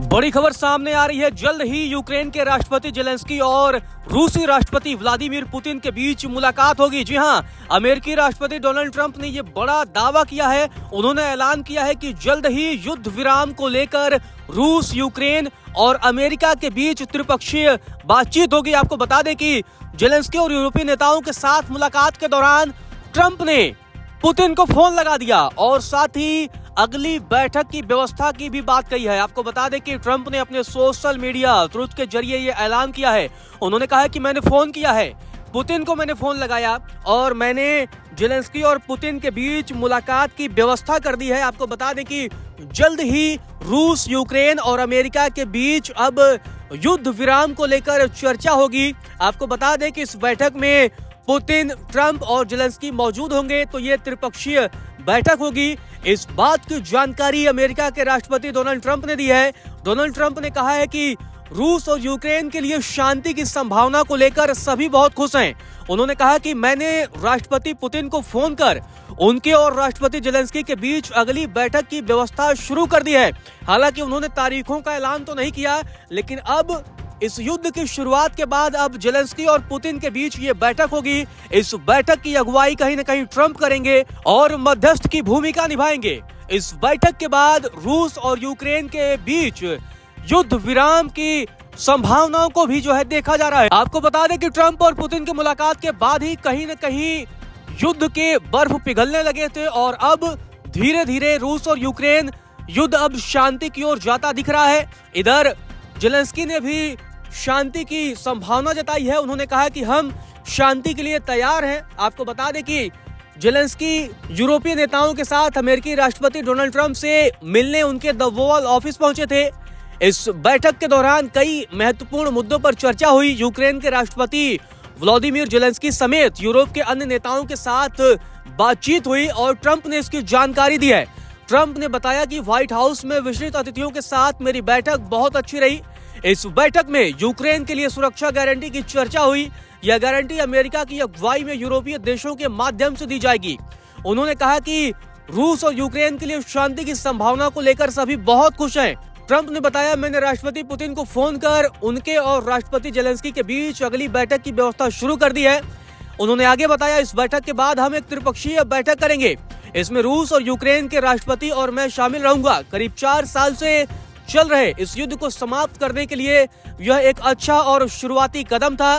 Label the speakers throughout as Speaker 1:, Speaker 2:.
Speaker 1: बड़ी खबर सामने आ रही है। जल्द ही यूक्रेन के राष्ट्रपति जेलेंस्की और रूसी राष्ट्रपति व्लादिमीर पुतिन के बीच मुलाकात होगी। जी हां, अमेरिकी राष्ट्रपति डोनाल्ड ट्रंप ने ये बड़ा दावा किया है। उन्होंने ऐलान किया है कि जल्द ही युद्ध विराम को लेकर रूस, यूक्रेन और अमेरिका के बीच त्रिपक्षीय बातचीत होगी। आपको बता दें कि जेलेंस्की और यूरोपीय नेताओं के साथ मुलाकात के दौरान ट्रंप ने पुतिन को फोन लगा दिया और साथ ही अगली बैठक की व्यवस्था की भी बात कही है। आपको बता दें कि ट्रंप ने अपने सोशल मीडिया ट्रूथ के जरिए ये ऐलान किया है। उन्होंने कहा है कि मैंने फोन किया है, पुतिन को मैंने फोन लगाया और मैंने जेलेंस्की और पुतिन के बीच मुलाकात की व्यवस्था कर दी है। आपको बता दें कि जल्द ही रूस, यूक्रेन और अमेरिका के बीच अब युद्ध विराम को लेकर चर्चा होगी। आपको बता दें कि इस बैठक में पुतिन, ट्रंप और जेलेंस्की मौजूद होंगे, तो ये त्रिपक्षीय बैठक होगी। इस बात की जानकारी अमेरिका के राष्ट्रपति डोनाल्ड ट्रंप ने दी है। डोनाल्ड ट्रंप ने कहा है कि रूस और यूक्रेन के लिए शांति की संभावना को लेकर सभी बहुत खुश हैं। उन्होंने कहा कि मैंने राष्ट्रपति पुतिन को फोन कर उनके और राष्ट्रपति जेलेंस्की के बीच अगली बैठक की व्यवस्था शुरू कर दी है। हालांकि उन्होंने तारीखों का ऐलान तो नहीं किया, लेकिन अब इस युद्ध की शुरुआत के बाद अब जेलेंस्की और पुतिन के बीच ये बैठक होगी। इस बैठक की अगुवाई कहीं न कहीं ट्रंप करेंगे और मध्यस्थ की भूमिका निभाएंगे। इस बैठक के बाद रूस और यूक्रेन के बीच युद्ध विराम की संभावनाओं को भी देखा जा रहा है। आपको बता दें कि ट्रंप और पुतिन की मुलाकात के बाद ही कहीं न कहीं युद्ध के बर्फ पिघलने लगे थे और अब धीरे धीरे रूस और यूक्रेन युद्ध अब शांति की ओर जाता दिख रहा है। इधर जेलेंस्की ने भी शांति की संभावना जताई है। उन्होंने कहा कि हम शांति के लिए तैयार हैं। आपको बता दें कि जेलेंस्की यूरोपीय नेताओं के साथ अमेरिकी राष्ट्रपति डोनाल्ड ट्रंप से मिलने उनके द ओवल ऑफिस पहुंचे थे। इस बैठक के दौरान कई महत्वपूर्ण मुद्दों पर चर्चा हुई। यूक्रेन के राष्ट्रपति व्लादिमीर जेलेंस्की समेत यूरोप के अन्य नेताओं के साथ बातचीत हुई और ट्रंप ने इसकी जानकारी दी है। ट्रंप ने बताया कि व्हाइट हाउस में विशिष्ट अतिथियों के साथ मेरी बैठक बहुत अच्छी रही। इस बैठक में यूक्रेन के लिए सुरक्षा गारंटी की चर्चा हुई। यह गारंटी अमेरिका की अगुवाई में यूरोपीय देशों के माध्यम से दी जाएगी। उन्होंने कहा कि रूस और यूक्रेन के लिए शांति की संभावना को लेकर सभी बहुत खुश हैं। ट्रंप ने बताया, मैंने राष्ट्रपति पुतिन को फोन कर उनके और राष्ट्रपति जेलेंस्की के बीच अगली बैठक की व्यवस्था शुरू कर दी है। उन्होंने आगे बताया, इस बैठक के बाद हम एक त्रिपक्षीय बैठक करेंगे। इसमें रूस और यूक्रेन के राष्ट्रपति और मैं शामिल रहूंगा। करीब 4 साल से चल रहे इस युद्ध को समाप्त करने के लिए यह एक अच्छा और शुरुआती कदम था।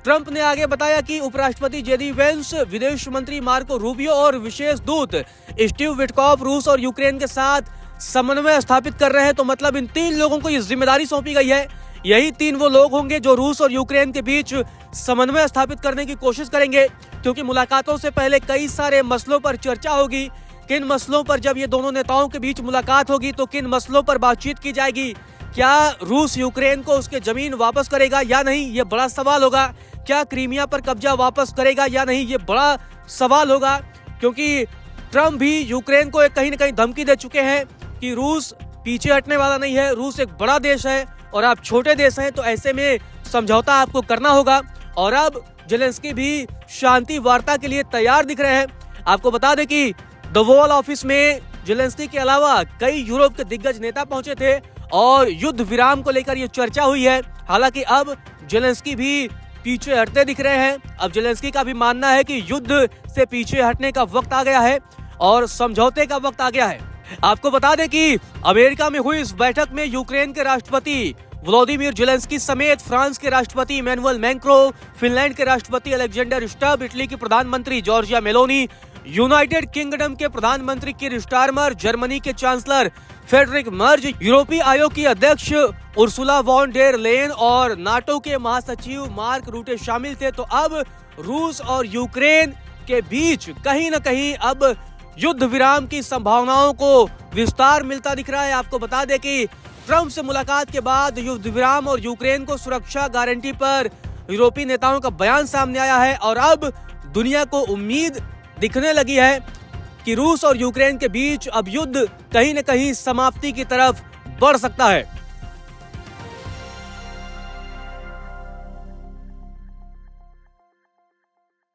Speaker 1: ट्रंप ने आगे बताया कि उपराष्ट्रपति जेडी वेंस, विदेश मंत्री मार्को रूबियो और विशेष दूत स्टीव विटकॉफ रूस और यूक्रेन के साथ समन्वय स्थापित कर रहे हैं। तो मतलब इन 3 लोगों को ये जिम्मेदारी सौंपी गई है। यही 3 वो लोग होंगे जो रूस और यूक्रेन के बीच समन्वय स्थापित करने की कोशिश करेंगे, क्योंकि मुलाकातों से पहले कई सारे मसलों पर चर्चा होगी। किन मसलों पर जब ये दोनों नेताओं के बीच मुलाकात होगी तो किन मसलों पर बातचीत की जाएगी। क्या रूस यूक्रेन को उसके जमीन वापस करेगा या नहीं, ये बड़ा सवाल होगा। क्या क्रीमिया पर कब्जा वापस करेगा या नहीं, ये बड़ा सवाल होगा, क्योंकि ट्रंप भी यूक्रेन को कहीं न कहीं धमकी दे चुके हैं कि रूस पीछे हटने वाला नहीं है। रूस एक बड़ा देश है और आप छोटे देश हैं, तो ऐसे में समझौता आपको करना होगा। और अब जेलेंस्की भी शांति वार्ता के लिए तैयार दिख रहे हैं। आपको बता दें कि द ओवल ऑफिस में जेलेंस्की के अलावा कई यूरोप के दिग्गज नेता पहुंचे थे और युद्ध विराम को लेकर ये चर्चा हुई है। हालांकि अब जेलेंस्की भी पीछे हटते दिख रहे हैं। अब जेलेंस्की का भी मानना है कि युद्ध से पीछे हटने का वक्त आ गया है और समझौते का वक्त आ गया है। आपको बता दें कि अमेरिका में हुई इस बैठक में यूक्रेन के राष्ट्रपति व्लादिमीर जेलेंस्की समेत फ्रांस के राष्ट्रपति इमैनुअल मैक्रों, फिनलैंड के राष्ट्रपति अलेक्जेंडर स्टब, इटली की प्रधानमंत्री जॉर्जिया मेलोनी, यूनाइटेड किंगडम के प्रधानमंत्री कीर स्टारमर, जर्मनी के चांसलर फ्रेडरिक मर्ज, यूरोपीय आयोग की अध्यक्ष उर्सुला वॉन डेर लेयन और नाटो के महासचिव मार्क रूटे शामिल थे। तो अब रूस और यूक्रेन के बीच कहीं न कहीं अब युद्ध विराम की संभावनाओं को विस्तार मिलता दिख रहा है। आपको बता दें कि ट्रंप से मुलाकात के बाद युद्ध विराम और यूक्रेन को सुरक्षा गारंटी पर यूरोपीय नेताओं का बयान सामने आया है और अब दुनिया को उम्मीद दिखने लगी है कि रूस और यूक्रेन के बीच अब युद्ध कहीं न कहीं समाप्ति की तरफ बढ़ सकता है।